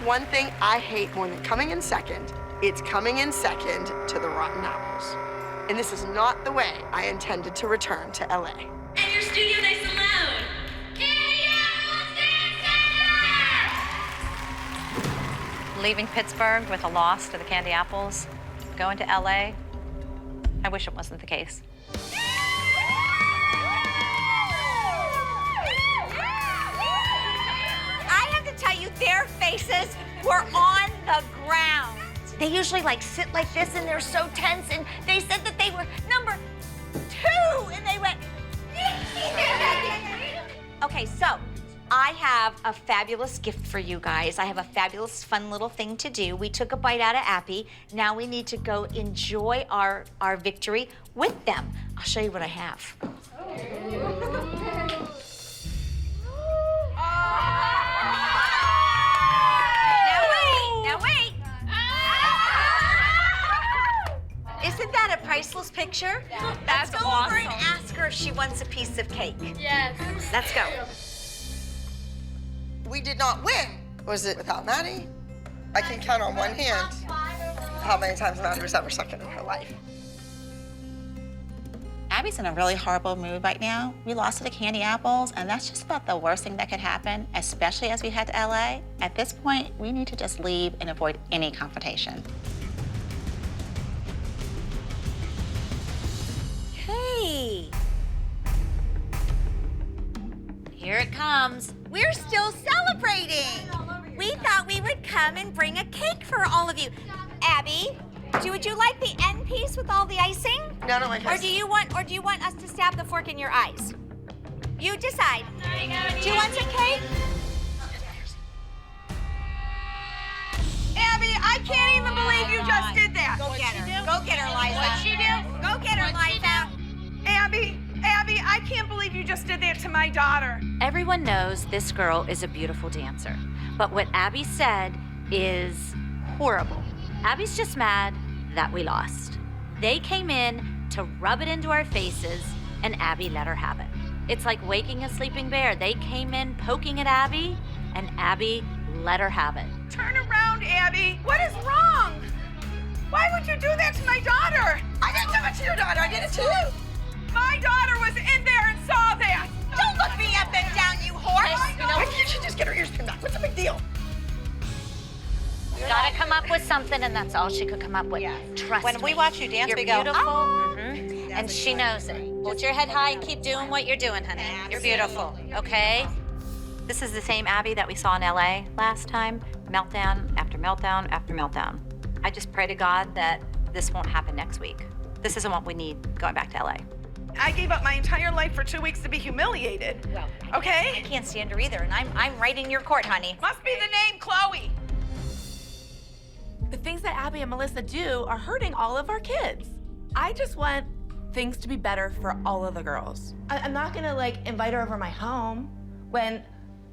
one thing I hate more than coming in second, it's coming in second to the Rotten Apples. And this is not the way I intended to return to LA. And your studio nice and loud. Candy Apples Dancer! Leaving Pittsburgh with a loss to the Candy Apples, going to LA, I wish it wasn't the case. I have to tell you, their faces were on the ground. They usually sit like this and they're so tense, and they said that they were number 2 and they went. Okay, so I have a fabulous gift for you guys. I have a fabulous fun little thing to do. We took a bite out of Abby. Now we need to go enjoy our victory with them. I'll show you what I have. Now wait. Isn't that a priceless picture? Let's go over and ask her if she wants a piece of cake. Yes. Let's go. We did not win. Was it without Maddie? I can count on one hand how many times Maddie was ever second in her life. Abby's in a really horrible mood right now. We lost to the Candy Apples, and that's just about the worst thing that could happen, especially as we head to LA. At this point, we need to just leave and avoid any confrontation. Hey, Here it comes. we're still celebrating. We thought we would come and bring a cake for all of you. Abby, would you like the end piece with all the icing? No, no, Or do you want us to stab the fork in your eyes? You decide. Do you want some cake? Abby, I can't even believe you just did that. Go get her. Go get her, Liza. What'd she do? Go get her, Liza. Abby, I can't believe you just did that to my daughter. Everyone knows this girl is a beautiful dancer, but what Abby said is horrible. Abby's just mad that we lost. They came in to rub it into our faces, and Abby let her have it. It's like waking a sleeping bear. They came in poking at Abby, and Abby let her have it. Turn around, Abby. What is wrong? Why would you do that to my daughter? I didn't do it to your daughter. I did it to you. My daughter was in there and saw that. Don't look me up and down, you horse. Why can't she just get her ears pinned back? What's the big deal? Gotta come up with something, and that's all she could come up with. Trust me. When we watch you dance, You're we go, beautiful, "Oh." and she knows it. Hold your head high and keep doing what you're doing, honey. You're beautiful, okay? This is the same Abby that we saw in LA last time. Meltdown after meltdown after meltdown. I just pray to God that this won't happen next week. This isn't what we need going back to LA. I gave up my entire life for 2 weeks to be humiliated. Well, Okay? I can't stand her either, and I'm right in your court, honey. Must be the name Chloe. The things that Abby and Melissa do are hurting all of our kids. I just want things to be better for all of the girls. I'm not gonna invite her over my home when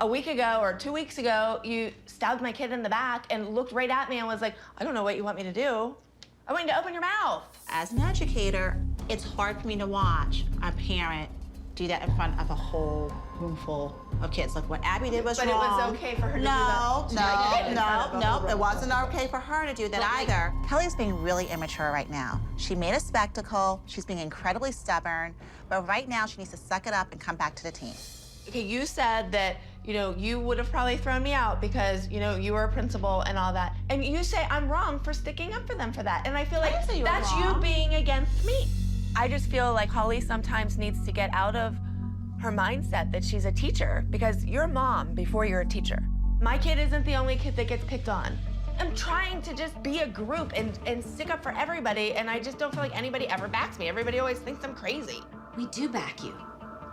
a week ago or 2 weeks ago you stabbed my kid in the back and looked right at me and was like, I don't know what you want me to do. I want you to open your mouth. As an educator, it's hard for me to watch a parent do that in front of a whole room full of kids. Like what Abby did was But wrong. it was okay for her to do that. No, it wasn't okay for her to do that either. Kelly's being really immature right now. She made a spectacle. She's being incredibly stubborn. But right now, she needs to suck it up and come back to the team. Okay, you said that, you would have probably thrown me out because, you were a principal and all that. And you say I'm wrong for sticking up for them for that. And I feel like didn't say you were that's wrong. you being against me. I just feel like Holly sometimes needs to get out of her mindset that she's a teacher because you're a mom before you're a teacher. My kid isn't the only kid that gets picked on. I'm trying to just be a group and stick up for everybody, and I just don't feel like anybody ever backs me. Everybody always thinks I'm crazy. We do back you.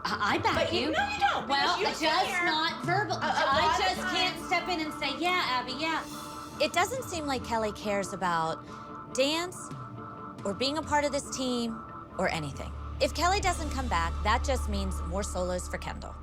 I back But you. No, you don't. Well, because you just sit here not verbal. lot I of just times. can't step in and say, yeah, Abby, yeah. It doesn't seem like Kelly cares about dance or being a part of this team or anything. If Kelly doesn't come back, that just means more solos for Kendall.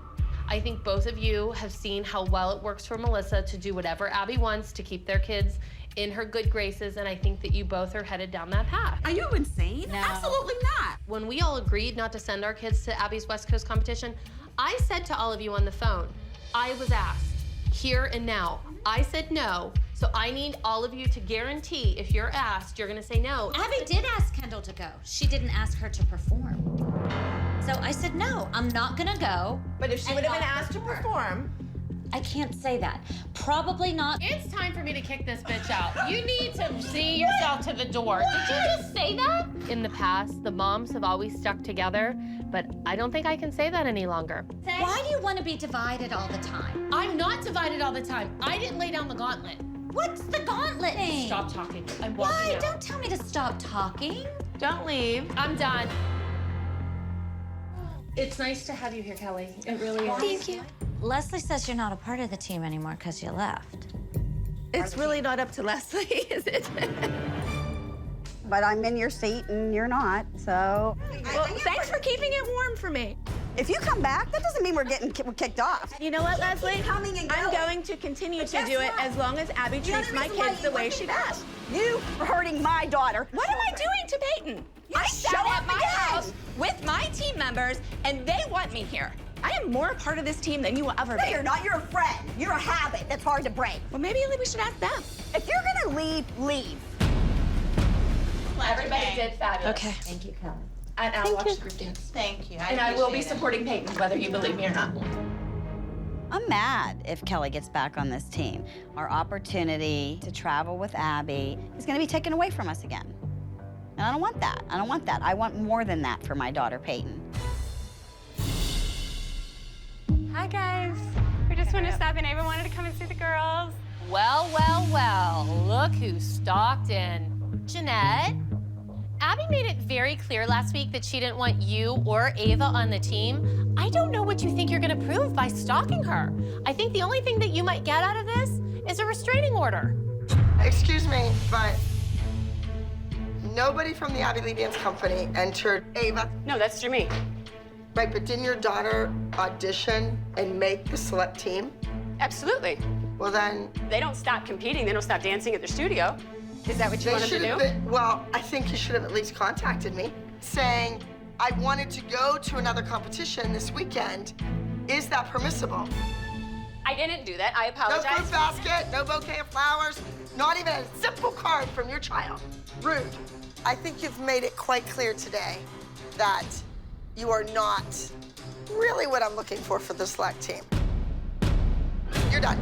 I think both of you have seen how well it works for Melissa to do whatever Abby wants to keep their kids in her good graces, and I think that you both are headed down that path. Are you insane? No. Absolutely not. When we all agreed not to send our kids to Abby's West Coast competition, I said to all of you on the phone, I was asked, here and now. I said no, so I need all of you to guarantee if you're asked, you're gonna say no. Abby did ask Kendall to go. She didn't ask her to perform. So I said, no, I'm not gonna go. But if she and would have been not asked to perform, I can't say that. Probably not. It's time for me to kick this bitch out. You need to see yourself to the door. Did you just say that? In the past, the moms have always stuck together, but I don't think I can say that any longer. Why do you want to be divided all the time? I'm not divided all the time. I didn't lay down the gauntlet. What's the gauntlet thing? Stop talking. I'm walking Why? out. Don't tell me to stop talking. don't leave. I'm done. It's nice to have you here, Kelly. It really is. Thank you. Leslie says you're not a part of the team anymore because you left. It's really not up to Leslie, is it? But I'm in your seat and you're not, so. Well, thanks for keeping it warm for me. If you come back, that doesn't mean we're getting kicked off. You know what, Leslie? coming and I'm going. going to continue But to guess do it what? as long as Abby The treats only my reason why kids the you way want she me back, does. You are hurting my daughter. What am I doing to Peyton? I show sat up at my again. house with my team members, and they want me here. I am more a part of this team than you will ever No, Oh, be. you're not. You're a friend. You're a habit that's hard to break. Well, maybe we should ask them. If you're gonna leave, leave. Everybody did fabulous. Okay. Thank you, Kelly. And I'll watch the group dance. Thank you. And I will be supporting Peyton, whether you believe me or not. I'm mad if Kelly gets back on this team. Our opportunity to travel with Abby is going to be taken away from us again. And I don't want that. I don't want that. I want more than that for my daughter, Peyton. Hi, guys. We just wanted to stop in. Ava wanted to come and see the girls. Well, well, well, look who stalked in. Jeanette, Abby made it very clear last week that she didn't want you or Ava on the team. I don't know what you think you're gonna prove by stalking her. I think the only thing that you might get out of this is a restraining order. Excuse me, but nobody from the Abby Lee Dance Company entered Ava. No, that's through me. Right, but didn't your daughter audition and make the select team? Absolutely. Well, then They don't stop competing. They don't stop dancing at the studio. Is that what you they wanted to should do? have been, well, I think you should have at least contacted me saying, I wanted to go to another competition this weekend. Is that permissible? I didn't do that. I No apologize. fruit basket, no bouquet of flowers, not even a simple card from your child. Rude. I think you've made it quite clear today that you are not really what I'm looking for the select team. You're done.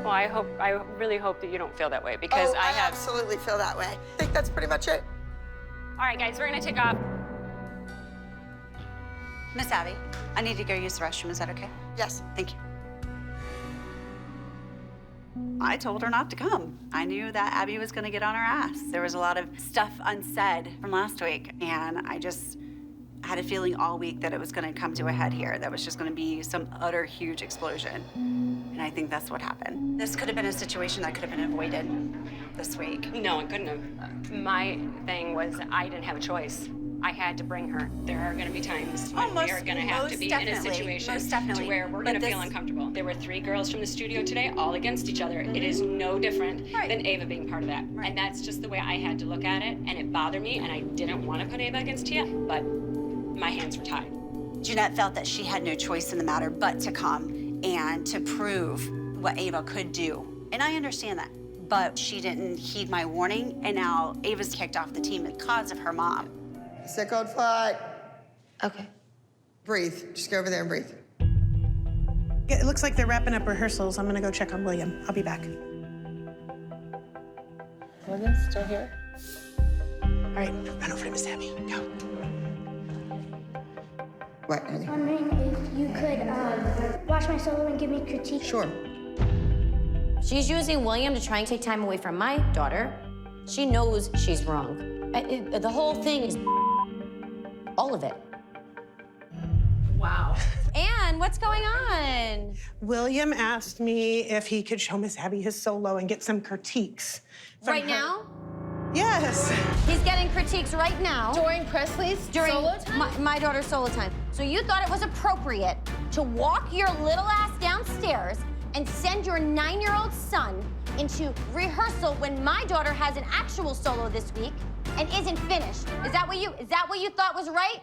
Well, I really hope that you don't feel that way because Oh, I have. absolutely feel that way. I think that's pretty much it. All right, guys, we're gonna take off. Miss Abby, I need to go use the restroom. Is that okay? Yes. Thank you. I told her not to come. I knew that Abby was going to get on her ass. There was a lot of stuff unsaid from last week, and I just had a feeling all week that it was going to come to a head here. That was just going to be some utter huge explosion. And I think that's what happened. This could have been a situation that could have been avoided this week. No, it couldn't have. My thing was I didn't have a choice. I had to bring her. There are going to be times when we are going to have to be in a situation to where we're going to feel uncomfortable. There were 3 girls from the studio today, all against each other. It is no different than Ava being part of that. And that's just the way I had to look at it, and it bothered me, and I didn't want to put Ava against Tia, but my hands were tied. Jeanette felt that she had no choice in the matter but to come and to prove what Ava could do. And I understand that. But she didn't heed my warning, and now Ava's kicked off the team because of her mom. Sick old flight. Okay. Breathe. Just go over there and breathe. It looks like they're wrapping up rehearsals. I'm gonna go check on William. I'll be back. William's still here? All right, run over to Miss Abby. Go. What, honey? Wondering if you could watch my solo and give me critique. Sure. She's using William to try and take time away from my daughter. She knows she's wrong. The whole thing is all of it. Wow. And what's going on? William asked me if he could show Miss Abby his solo and get some critiques. from Right her. now? Yes. He's getting critiques right now. During Presley's solo time? My daughter's solo time. So you thought it was appropriate to walk your little ass downstairs and send your 9-year-old son into rehearsal when my daughter has an actual solo this week and isn't finished. Is that what you thought was right?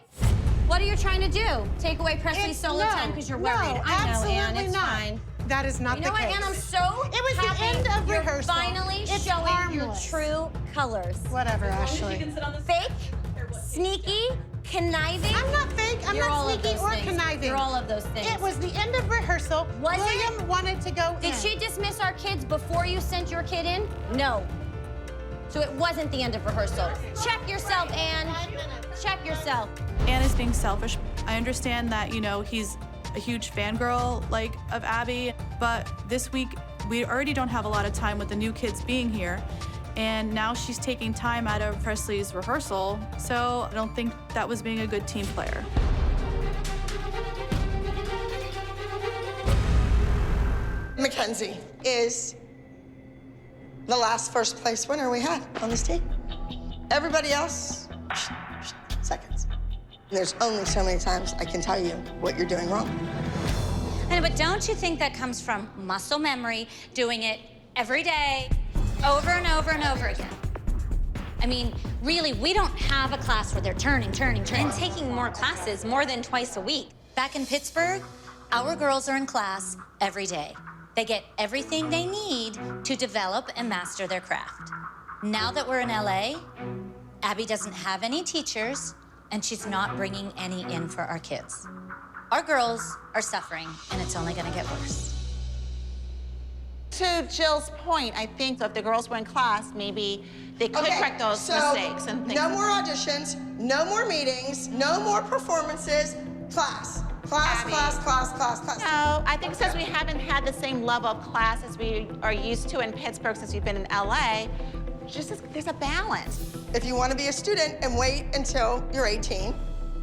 What are you trying to do? Take away Presley's solo time because you're worried. I know, Ann, it's fine. That is not You know the what, case. and I'm so It was the happy end of you're rehearsal. finally It's showing harmless. your true colors. Whatever, Ashley. Fake, sneaky, conniving. I'm not fake. I'm You're not all of sneaky those or things. conniving. You're all of those things. It was the end of rehearsal. Was William it? wanted to go Did in. she dismiss our kids before you sent your kid in? No. So it wasn't the end of rehearsal. Check yourself, Anne. Check yourself. Anne is being selfish. I understand that, you know, he's a huge fangirl, like, of Abby, but this week, we already don't have a lot of time with the new kids being here, and now she's taking time out of Presley's rehearsal, so I don't think that was being a good team player. Mackenzie is the last first place winner we had on this team. Everybody else, seconds. There's only so many times I can tell you what you're doing wrong. But don't you think that comes from muscle memory, doing it every day, over and over and over again? I mean, really, we don't have a class where they're turning. And taking more classes more than twice a week. Back in Pittsburgh, our girls are in class every day. They get everything they need to develop and master their craft. Now that we're in LA, Abby doesn't have any teachers, and she's not bringing any in for our kids. Our girls are suffering, and it's only gonna get worse. To Jill's point, I think if the girls were in class, maybe they could correct those mistakes and things. No more auditions, no more meetings, no more performances, class. Class, Abby. class. No, I think since we haven't had the same level of class as we are used to in Pittsburgh since we've been in LA, there's a balance. If you want to be a student and wait until you're 18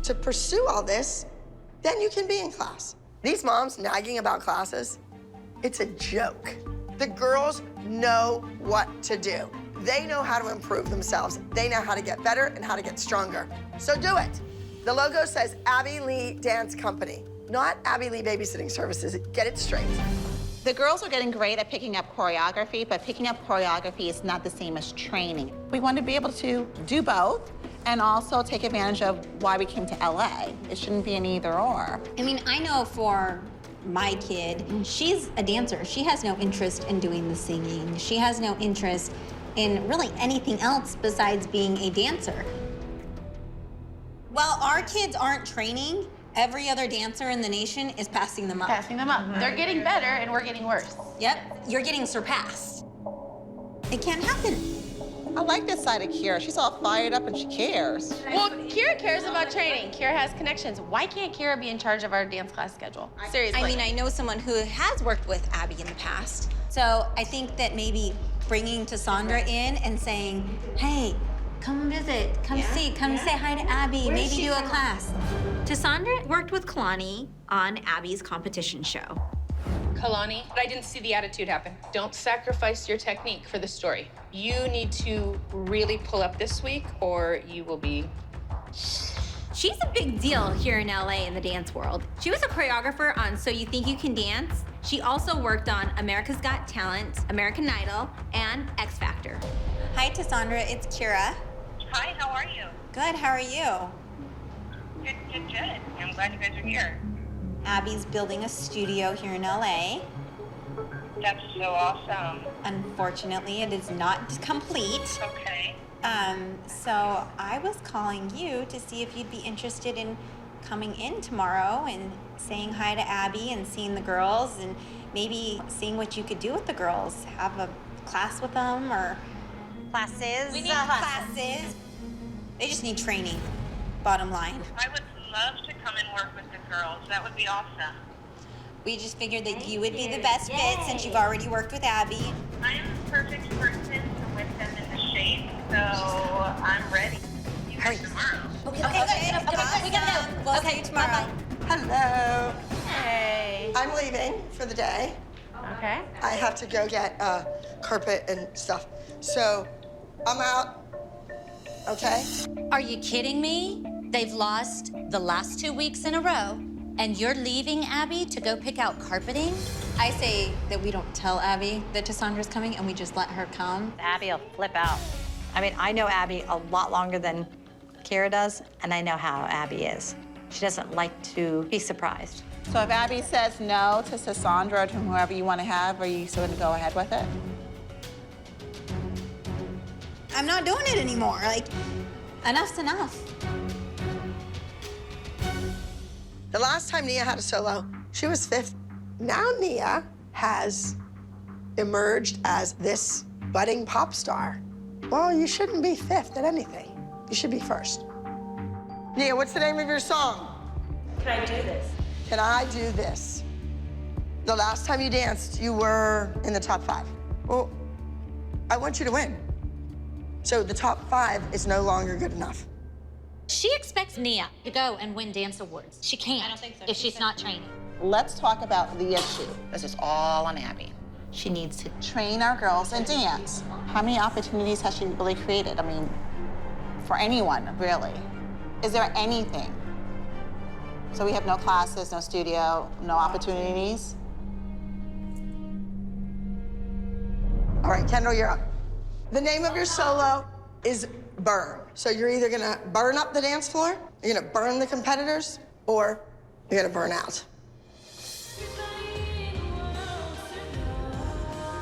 to pursue all this, then you can be in class. These moms nagging about classes, it's a joke. The girls know what to do. They know how to improve themselves. They know how to get better and how to get stronger. So do it. The logo says Abby Lee Dance Company, not Abby Lee Babysitting Services. Get it straight. The girls are getting great at picking up choreography, but picking up choreography is not the same as training. We want to be able to do both and also take advantage of why we came to LA. It shouldn't be an either or. I mean, I know for my kid, she's a dancer. She has no interest in doing the singing. She has no interest in really anything else besides being a dancer. While our kids aren't training, every other dancer in the nation is passing them up. Passing them up. They're getting better and we're getting worse. Yep, you're getting surpassed. It can't happen. I like this side of Kira. She's all fired up and she cares. Well, Kira cares about training. Kira has connections. Why can't Kira be in charge of our dance class schedule? Seriously. I mean, I know someone who has worked with Abby in the past. So I think that maybe bringing Tassandra in and saying, hey, come visit, come say hi to Abby, maybe do a class. Tassandra worked with Kalani on Abby's competition show. Kalani, I didn't see the attitude happen. Don't sacrifice your technique for the story. You need to really pull up this week or you will be... She's a big deal here in LA in the dance world. She was a choreographer on So You Think You Can Dance. She also worked on America's Got Talent, American Idol, and X Factor. Hi, Tassandra, it's Kira. Hi, how are you? Good, how are you? Good. I'm glad you guys are here. Abby's building a studio here in LA. That's so awesome. Unfortunately, it is not complete. Okay. So I was calling you to see if you'd be interested in coming in tomorrow and saying hi to Abby and seeing the girls and maybe seeing what you could do with the girls. Have a class with them or classes. We need classes. They just need training, bottom line. I would love to come and work with the girls. That would be awesome. We just figured that you would be the best fit since you've already worked with Abby. I am the perfect person to whip them into shape, so I'm ready. You guys tomorrow. Okay, we gotta go. We'll see you tomorrow. Hello. Hey. I'm leaving for the day. Okay. I have to go get carpet and stuff. So I'm out. Okay? Are you kidding me? They've lost the last 2 weeks in a row, and you're leaving Abby to go pick out carpeting? I say that we don't tell Abby that Tassandra's coming and we just let her come. Abby will flip out. I mean, I know Abby a lot longer than Kira does, and I know how Abby is. She doesn't like to be surprised. So if Abby says no to Cassandra or to whoever you want to have, are you still going to go ahead with it? I'm not doing it anymore. Like, enough's enough. The last time Nia had a solo, she was 5th. Now Nia has emerged as this budding pop star. Well, you shouldn't be 5th at anything. You should be 1st. Nia, what's the name of your song? Can I do this? Can I do this? The last time you danced, you were in the top 5. Well, I want you to win. So the top 5 is no longer good enough. She expects Nia to go and win dance awards. She can't I don't think so. if she's not training. Let's talk about the issue. This is all on Abby. She needs to train our girls in dance. How many opportunities has she really created? I mean, for anyone, really. Is there anything? So we have no classes, no studio, no opportunities? All right, Kendall, you're up. The name of your solo is Burn. So you're either gonna burn up the dance floor, you're gonna burn the competitors, or you're gonna burn out.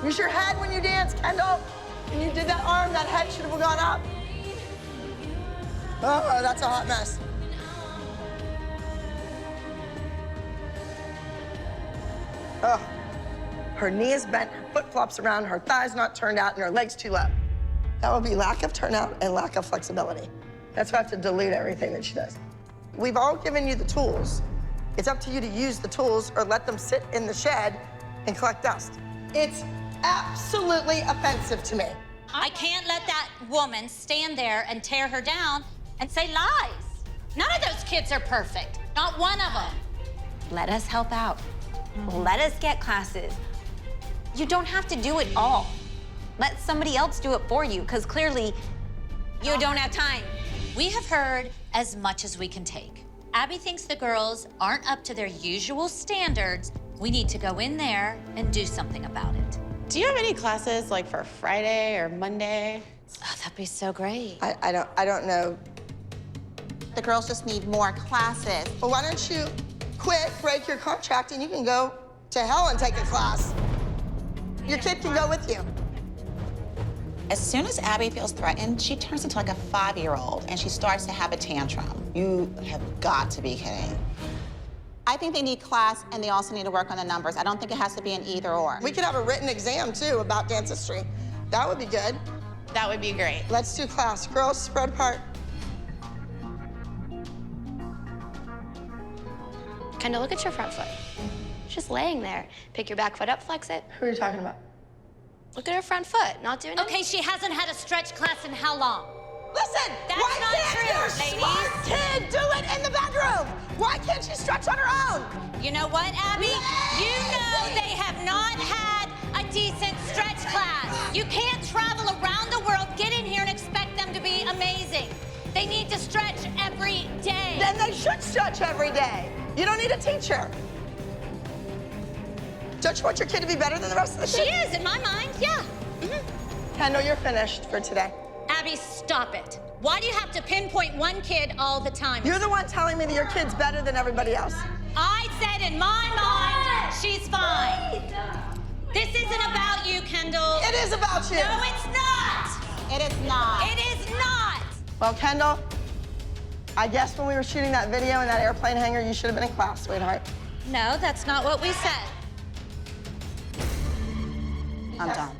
Use your head when you dance, Kendall. When you did that arm, that head should have gone up. Oh, that's a hot mess. Oh, her knee is bent, her foot flops around, her thigh's not turned out, and her leg's too low. That would be lack of turnout and lack of flexibility. That's why I have to dilute everything that she does. We've all given you the tools. It's up to you to use the tools or let them sit in the shed and collect dust. It's absolutely offensive to me. I can't let that woman stand there and tear her down and say lies. None of those kids are perfect. Not one of them. Let us help out. Let us get classes. You don't have to do it all. Let somebody else do it for you, because clearly you don't have time. We have heard as much as we can take. Abby thinks the girls aren't up to their usual standards. We need to go in there and do something about it. Do you have any classes like for Friday or Monday? Oh, that'd be so great. I don't know. The girls just need more classes. Well, why don't you quit, break your contract, and you can go to hell and take a class. Your kid can go with you. As soon as Abby feels threatened, she turns into like a 5-year-old and she starts to have a tantrum. You have got to be kidding. I think they need class and they also need to work on the numbers. I don't think it has to be an either or. We could have a written exam too about dance history. That would be good. That would be great. Let's do class. Girls, spread apart. Kendall, look at your front foot. It's just laying there. Pick your back foot up, flex it. Who are you talking about? Look at her front foot, not doing it. Okay, she hasn't had a stretch class in how long? Listen, That's why not can't true, your ladies. smart kid do it in the bedroom? Why can't she stretch on her own? You know what, Abby? You know they have not had a decent stretch class. You can't travel around the world, get in here and expect them to be amazing. They need to stretch every day. Then they should stretch every day. You don't need a teacher. Don't you want your kid to be better than the rest of the kids? She is, in my mind, yeah. Kendall, you're finished for today. Abby, stop it. Why do you have to pinpoint one kid all the time? You're the one telling me that your kid's better than everybody else. I said in my mind, she's fine. This isn't about you, Kendall. It is about you. No, it's not. It is not. It is not. Well, Kendall, I guess when we were shooting that video in that airplane hangar, you should have been in class, sweetheart. No, that's not what we said. I'm done.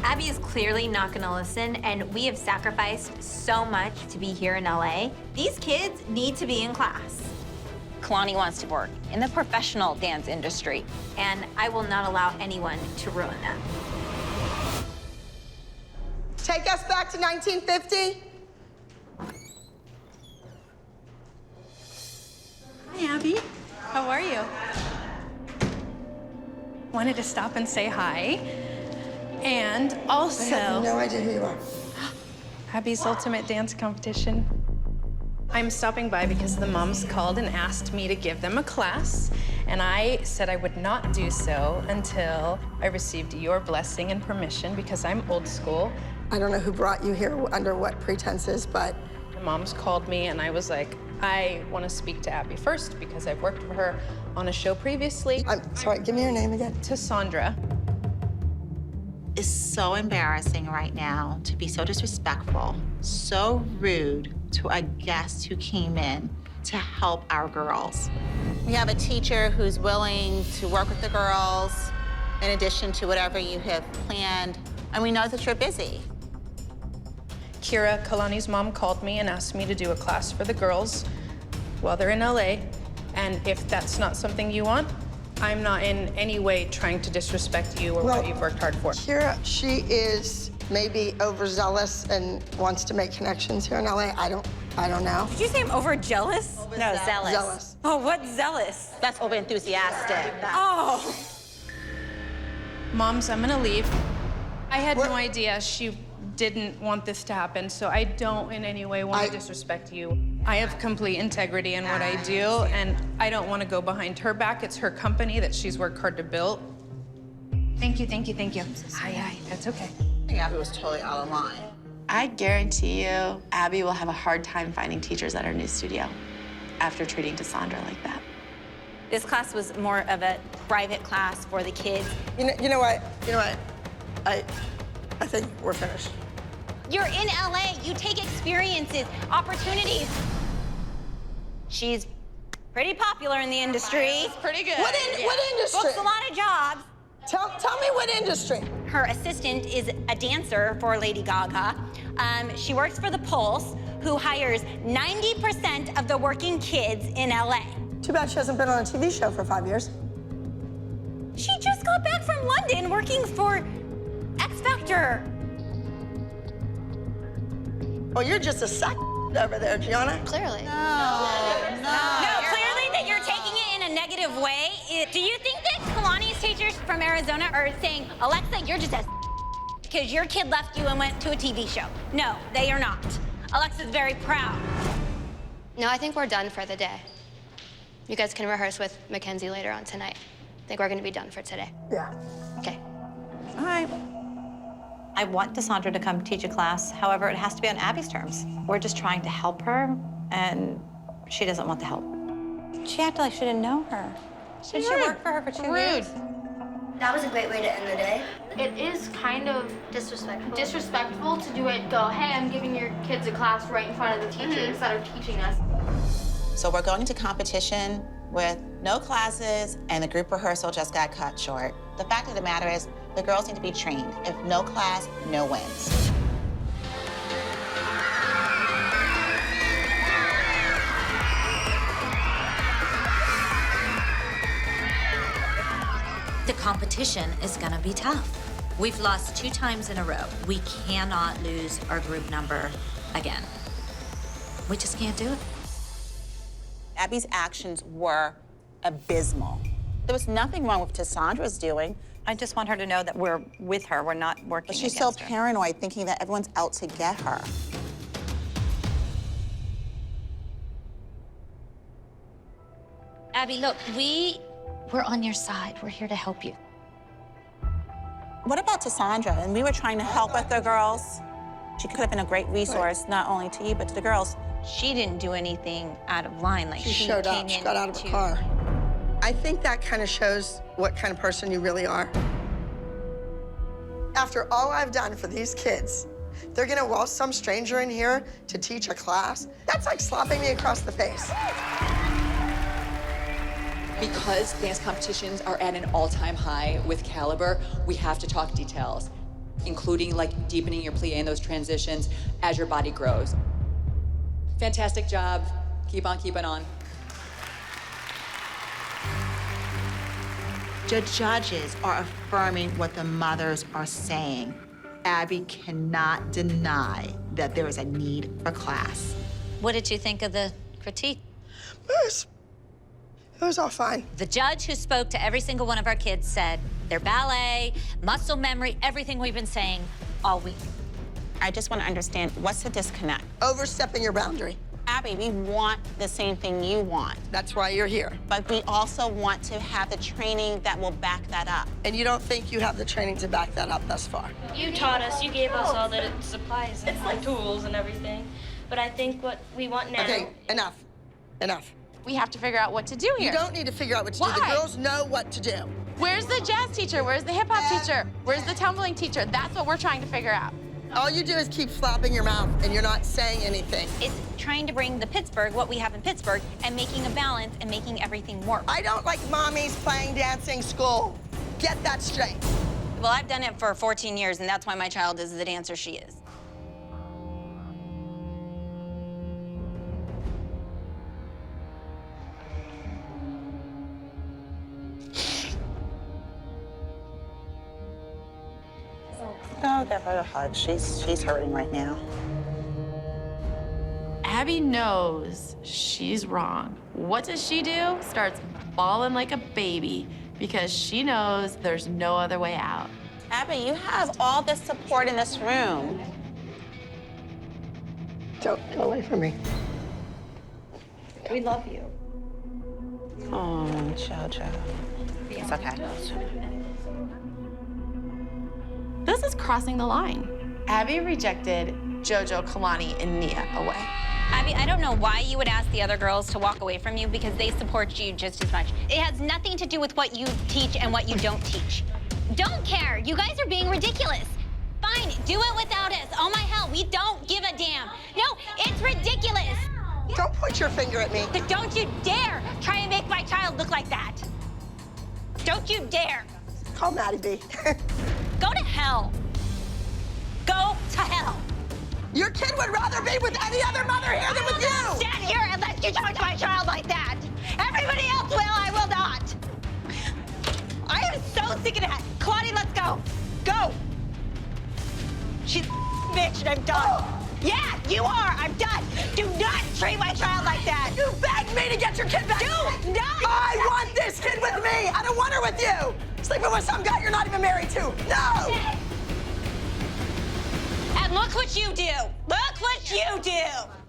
Abby is clearly not going to listen, and we have sacrificed so much to be here in LA. These kids need to be in class. Kalani wants to work in the professional dance industry, and I will not allow anyone to ruin that. Take us back to 1950. Hi, Abby. How are you? Wanted to stop and say hi. And also... I have no idea who you are. Abby's Ultimate Dance Competition. I'm stopping by because the moms called and asked me to give them a class, and I said I would not do so until I received your blessing and permission because I'm old school. I don't know who brought you here under what pretenses, but... The moms called me and I was like, I want to speak to Abby first because I've worked with her on a show previously. I'm sorry, give me your name again. Cassandra. It's so embarrassing right now to be so disrespectful, so rude to a guest who came in to help our girls. We have a teacher who's willing to work with the girls in addition to whatever you have planned, and we know that you're busy. Kira, Kalani's mom, called me and asked me to do a class for the girls while they're in LA. And if that's not something you want, I'm not in any way trying to disrespect you or what you've worked hard for. Kira, she is maybe overzealous and wants to make connections here in LA. I don't know. Did you say I'm overjealous? No, zealous. Zealous. Oh, what's zealous? That's over enthusiastic. Oh. Moms, I'm gonna leave. I had no idea she didn't want this to happen, so I don't in any way want to disrespect you. I have complete integrity in what I do, and I don't want to go behind her back. It's her company that she's worked hard to build. Thank you, thank you, thank you. Hi, that's okay. I think Abby was totally out of line. I guarantee you, Abby will have a hard time finding teachers at her new studio after treating Cassandra like that. This class was more of a private class for the kids. You know what? I think we're finished. You're in LA. You take experiences, opportunities. She's pretty popular in the industry. Pretty good. What industry? Books a lot of jobs. Tell me what industry. Her assistant is a dancer for Lady Gaga. She works for The Pulse, who hires 90% of the working kids in LA. Too bad she hasn't been on a TV show for 5 years. She just got back from London working for X Factor. Oh, you're just a sack over there, Gianna. Clearly. No, clearly that you're taking it in a negative way. Do you think that Kalani's teachers from Arizona are saying, Alexa, you're just a because your kid left you and went to a TV show? No, they are not. Alexa's very proud. No, I think we're done for the day. You guys can rehearse with Mackenzie later on tonight. I think we're gonna be done for today. Yeah. Okay. All right. I want Cassandra to come teach a class. However, it has to be on Abby's terms. We're just trying to help her, and she doesn't want the help. She acted like she didn't know her. Did she work for her for 2 years? That was a great way to end the day. It is kind of disrespectful to do it, go, hey, I'm giving your kids a class right in front of the teacher instead of teaching us. So we're going to competition with no classes, and the group rehearsal just got cut short. The fact of the matter is, the girls need to be trained. If no class, no wins. The competition is gonna be tough. We've lost 2 times in a row. We cannot lose our group number again. We just can't do it. Abby's actions were abysmal. There was nothing wrong with what Cassandra's doing. I just want her to know that we're with her. We're not working But she's so against her. paranoid, thinking that everyone's out to get her. Abby, look, we're on your side. We're here to help you. What about Cassandra? And we were trying to help with the girls. She could have been a great resource, not only to you, but to the girls. She didn't do anything out of line. Like She showed up, she got out of her car. I think that kind of shows what kind of person you really are. After all I've done for these kids, they're gonna waltz some stranger in here to teach a class? That's like slapping me across the face. Because dance competitions are at an all-time high with Caliber, we have to talk details, including like deepening your plie and those transitions as your body grows. Fantastic job. Keep on keeping on. The judges are affirming what the mothers are saying. Abby cannot deny that there is a need for class. What did you think of the critique? It was all fine. The judge who spoke to every single one of our kids said their ballet, muscle memory, everything we've been saying all week. I just want to understand, what's the disconnect? Overstepping your boundary. Abby, we want the same thing you want. That's why you're here. But we also want to have the training that will back that up. And you don't think you have the training to back that up thus far? You taught us, you gave us all the supplies and tools and everything. But I think what we want now... Okay, enough. Enough. We have to figure out what to do here. You don't need to figure out what to do. Why? The girls know what to do. Where's the jazz teacher? Where's the hip hop teacher? Where's the tumbling teacher? That's what we're trying to figure out. All you do is keep flapping your mouth and you're not saying anything. It's trying to bring the Pittsburgh, what we have in Pittsburgh, and making a balance and making everything work. I don't like mommies playing dancing school. Get that straight. Well, I've done it for 14 years, and that's why my child is the dancer she is. Oh, give her a hug. She's hurting right now. Abby knows she's wrong. What does she do? Starts bawling like a baby because she knows there's no other way out. Abby, you have all this support in this room. Don't go away from me. We love you. Oh, JoJo. It's okay. This is crossing the line. Abby rejected JoJo, Kalani, and Nia away. Abby, I don't know why you would ask the other girls to walk away from you because they support you just as much. It has nothing to do with what you teach and what you don't teach. Don't care. You guys are being ridiculous. Fine, do it without us. Oh my hell, we don't give a damn. No, it's ridiculous. Don't point your finger at me. But don't you dare try and make my child look like that. Don't you dare. Call Maddie B. Go to hell. Go to hell. Your kid would rather be with any other mother here than with you. Stand here and let you talk to my child like that. Everybody else will, I will not. I am so sick of that. Claudia, let's go. Go. She's a bitch and I'm done. Yeah, you are. I'm done. Do not treat my child like that. You begged me to get your kid back. Do not. I want this kid with me. I don't want her with you. Sleeping with some guy you're not even married to. No. And look what you do. Look what you do.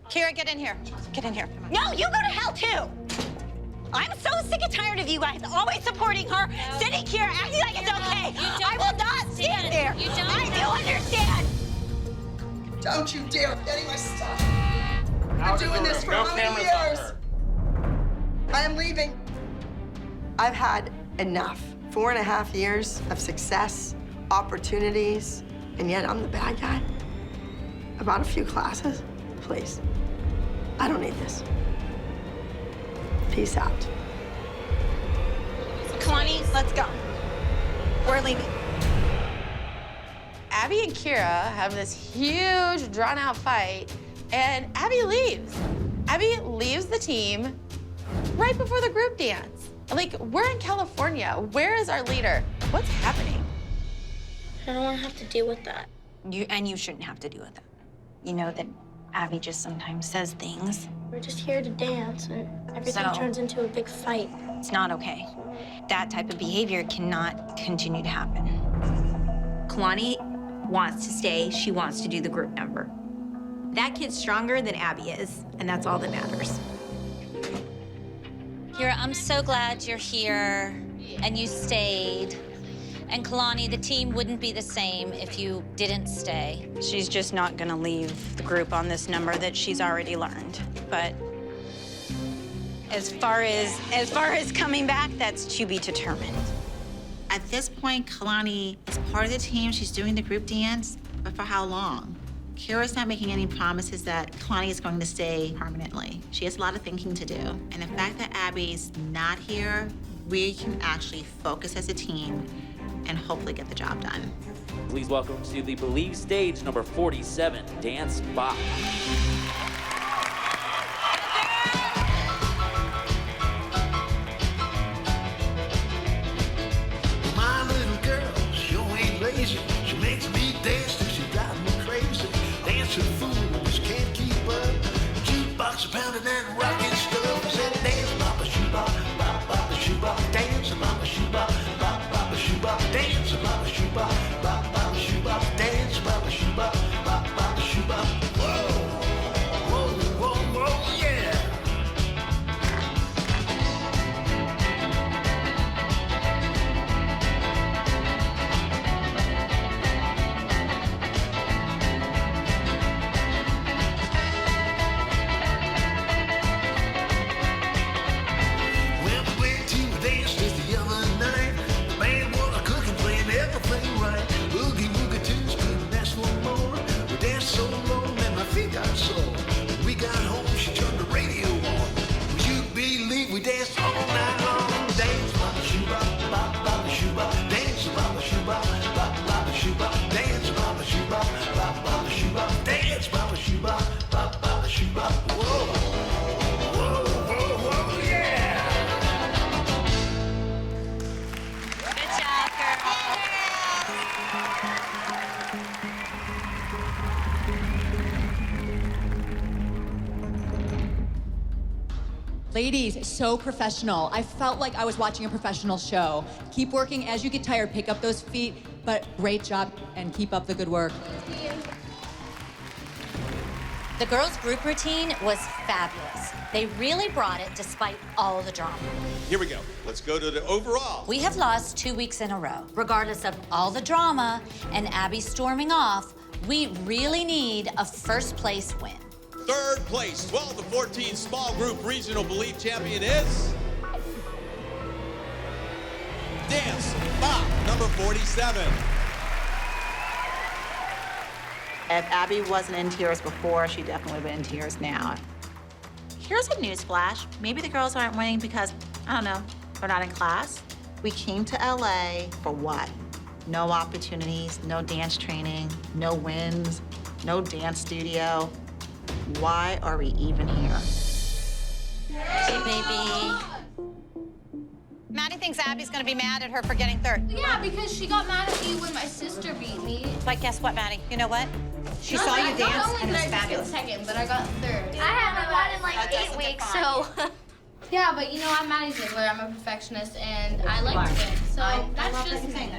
Kira, get in here. Get in here. No, you go to hell too. I'm so sick and tired of you guys always supporting her, sitting here acting like it's okay. I will not stand there. You don't. I do understand. Don't you dare getting my stuff. I've been doing this for how many years? I am leaving. I've had enough. 4.5 years of success, opportunities, and yet I'm the bad guy. I bought a few classes. Please. I don't need this. Peace out. Kalani, let's go. We're leaving. Abby and Kira have this huge, drawn-out fight, and Abby leaves. Abby leaves the team right before the group dance. Like, we're in California. Where is our leader? What's happening? I don't want to have to deal with that. You shouldn't have to deal with that. You know that Abby just sometimes says things. We're just here to dance, and everything So- turns into a big fight. It's not okay. That type of behavior cannot continue to happen. Kalani wants to stay. She wants to do the group number. That kid's stronger than Abby is, and that's all that matters. Kira, I'm so glad you're here and you stayed. And Kalani, the team wouldn't be the same if you didn't stay. She's just not gonna leave the group on this number that she's already learned. But as far as coming back, that's to be determined. At this point, Kalani is part of the team. She's doing the group dance, but for how long? Kira's not making any promises that Kalani is going to stay permanently. She has a lot of thinking to do. And the fact that Abby's not here, we can actually focus as a team and hopefully get the job done. Please welcome to the Believe stage number 47, Dance Bop. My little girl, she ain't lazy. She makes me dance till she drives me crazy. Dancing fools can't keep up. Jukebox pounding and rocking stuff. Said dance, bop, shoe bop, bop, bop, shoe bop. Dance, bop, shoe bop, bop, bop, shoe bop. Dance, bop, shoe bop, bop, bop, shoe bop. Dance, bop, shoe bop, bop, bop, shoe bop. Whoa. Ladies, so professional. I felt like I was watching a professional show. Keep working as you get tired, pick up those feet, but great job and keep up the good work. The girls' group routine was fabulous. They really brought it despite all the drama. Here we go. Let's go to the overall. We have lost 2 weeks in a row. Regardless of all the drama and Abby storming off, we really need a first place win. Third place, 12 to 14 small group regional belief champion is Dance Bop, number 47. If Abby wasn't in tears before, she definitely would have been in tears now. Here's a news flash. Maybe the girls aren't winning because, I don't know, they're not in class. We came to LA for what? No opportunities, no dance training, no wins, no dance studio. Why are we even here? Hey, baby. Maddie thinks Abby's gonna be mad at her for getting third. Yeah, because she got mad at me when my sister beat me. But guess what, Maddie? You know what? She saw you dance and it was fabulous. Second, but I got third. I haven't won in like 8 weeks, so. Yeah, but you know, I'm Maddie Ziegler. I'm a perfectionist, and I like to win. So that's just me.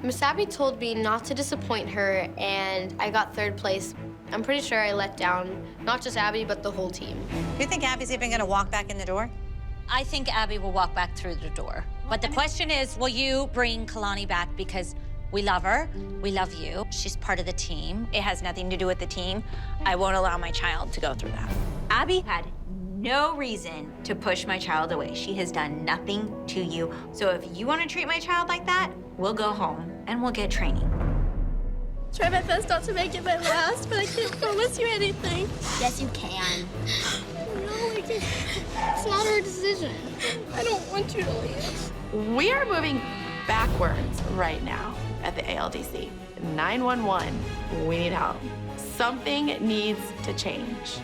Miss Abby told me not to disappoint her, and I got third place. I'm pretty sure I let down not just Abby, but the whole team. You think Abby's even gonna walk back in the door? I think Abby will walk back through the door. But the question is, will you bring Kalani back? Because we love her, we love you. She's part of the team. It has nothing to do with the team. I won't allow my child to go through that. Abby had no reason to push my child away. She has done nothing to you. So if you want to treat my child like that, we'll go home and we'll get training. Try my best not to make it my last, but I can't promise you anything. Yes, you can. No, like it's not her decision. I don't want you to leave. We are moving backwards right now at the ALDC. 911, we need help. Something needs to change.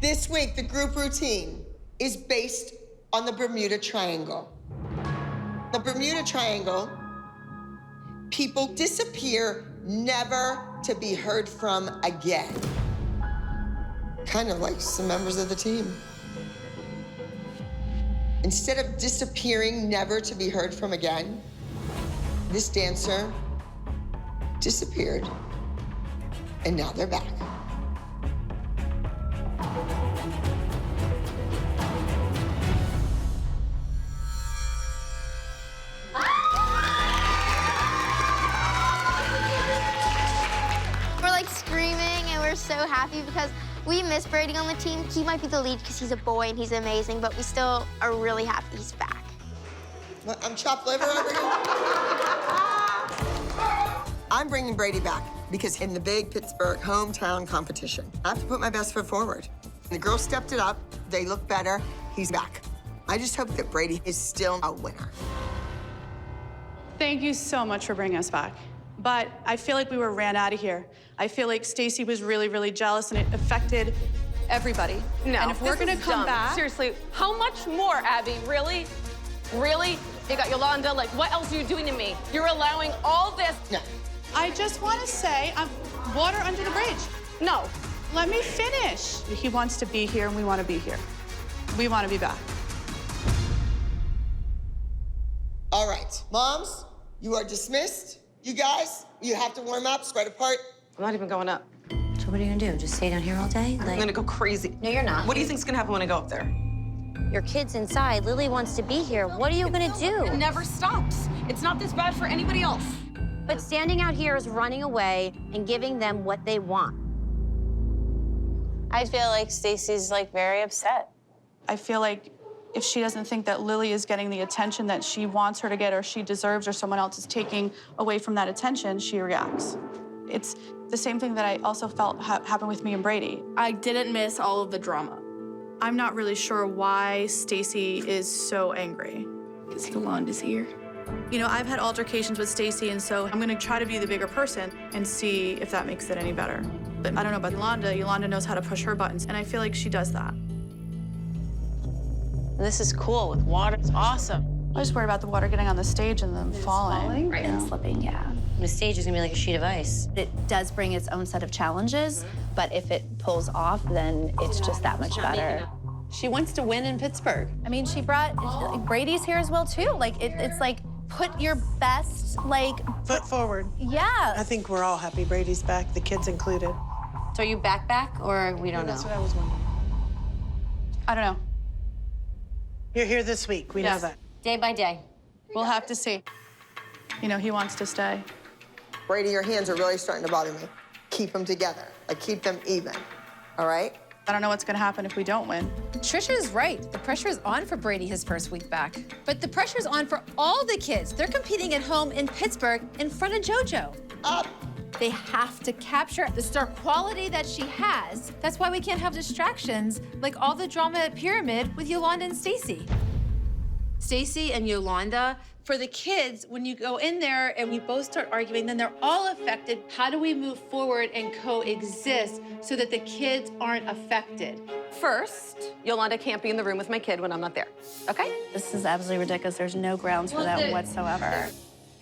This week, the group routine is based on the Bermuda Triangle. The Bermuda Triangle, people disappear, never to be heard from again. Kind of like some members of the team. Instead of disappearing, never to be heard from again, this dancer disappeared, and now they're back. We're like screaming, and we're so happy because we miss Brady on the team. He might be the lead because he's a boy and he's amazing, but we still are really happy he's back. What, I'm chopped liver over here? I'm bringing Brady back because in the big Pittsburgh hometown competition, I have to put my best foot forward. The girls stepped it up. They look better. He's back. I just hope that Brady is still a winner. Thank you so much for bringing us back. But I feel like we were ran out of here. I feel like Stacy was really, really jealous, and it affected everybody. No, and if we're this gonna is come dumb. back, Seriously, how much more, Abby? Really? Really? You got Yolanda, like, what else are you doing to me? You're allowing all this? No. I just want to say, water under the bridge. No. Let me finish. He wants to be here, and we want to be here. We want to be back. All right, moms, you are dismissed. You guys, you have to warm up, spread apart. I'm not even going up. So what are you gonna do? Just stay down here all day? I'm gonna go crazy. No, you're not. What do you think's gonna happen when I go up there? Your kid's inside. Lily wants to be here. What are you gonna do? It never stops. It's not this bad for anybody else. But standing out here is running away and giving them what they want. I feel like Stacy's like very upset. I feel like if she doesn't think that Lily is getting the attention that she wants her to get or she deserves or someone else is taking away from that attention, she reacts. It's the same thing that I also felt happened with me and Brady. I didn't miss all of the drama. I'm not really sure why Stacy is so angry. Because Yolanda's here. You know, I've had altercations with Stacy, and so I'm gonna try to be the bigger person and see if that makes it any better. But I don't know about Yolanda. Yolanda knows how to push her buttons, and I feel like she does that. This is cool with water. It's awesome. I just worry about the water getting on the stage and then falling. Right, and slipping, yeah. The stage is gonna be like a sheet of ice. It does bring its own set of challenges, but if it pulls off, then it's just that much better. She wants to win in Pittsburgh. I mean, she brought Brady's here as well too. Like it's like put your best foot forward. Yeah. I think we're all happy Brady's back, the kids included. So are you back, or we don't know? That's what I was wondering. I don't know. You're here this week. We know that. Day by day. We'll have to see. You know, he wants to stay. Brady, your hands are really starting to bother me. Keep them together. Like, keep them even. All right? I don't know what's gonna happen if we don't win. Trisha is right. The pressure is on for Brady his first week back. But the pressure is on for all the kids. They're competing at home in Pittsburgh in front of JoJo. They have to capture the star quality that she has. That's why we can't have distractions like all the drama at Pyramid with Yolanda and Stacy. Stacy and Yolanda, for the kids, when you go in there and we both start arguing, then they're all affected. How do we move forward and coexist so that the kids aren't affected? First, Yolanda can't be in the room with my kid when I'm not there, okay? This is absolutely ridiculous. There's no grounds for that whatsoever.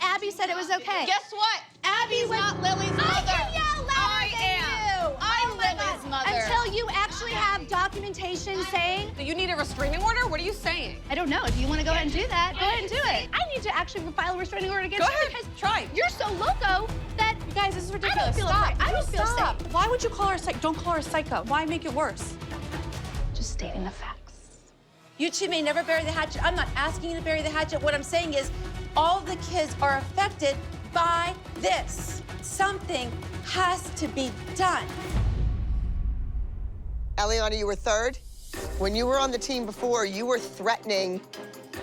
Abby said it was okay. Guess what? Abby's not Lily's mother. I can yell louder than you. I'm Lily's mother. Until you actually have documentation saying. Do you need a restraining order? What are you saying? I don't know. If you want to go ahead and do that, go ahead and do it. I need to actually file a restraining order against you. Go ahead. Try. You're so loco that You guys, this is ridiculous. I don't feel Stop. afraid. I don't feel safe. Why would you call her don't call her a psycho? Why make it worse? Just stating the facts. You two may never bury the hatchet. I'm not asking you to bury the hatchet. What I'm saying is all the kids are affected by this. Something has to be done. Eliana, you were third. When you were on the team before, you were threatening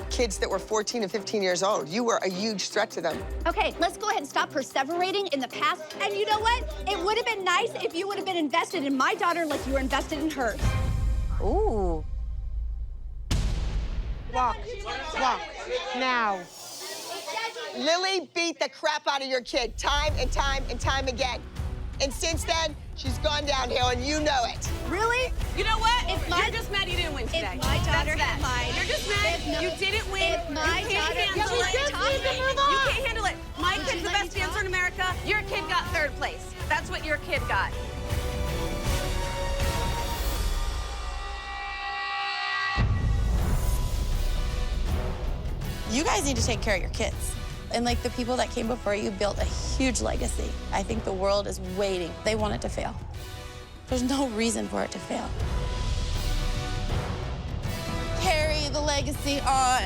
kids that were 14 and 15 years old. You were a huge threat to them. Okay, let's go ahead and stop perseverating in the past. And you know what? It would have been nice if you would have been invested in my daughter like you were invested in hers. Ooh. Walk. Now. Lily beat the crap out of your kid time and time and time again. And since then, she's gone downhill, and you know it. Really? You know what? You're just mad you didn't win today. If my daughter That's had lied. You're just mad you didn't win. If my you can't daughter handle had it. lied. You can't handle it. My kid's the best dancer in America. Your kid got third place. That's what your kid got. You guys need to take care of your kids. And like the people that came before you built a huge legacy. I think the world is waiting. They want it to fail. There's no reason for it to fail. Carry the legacy on.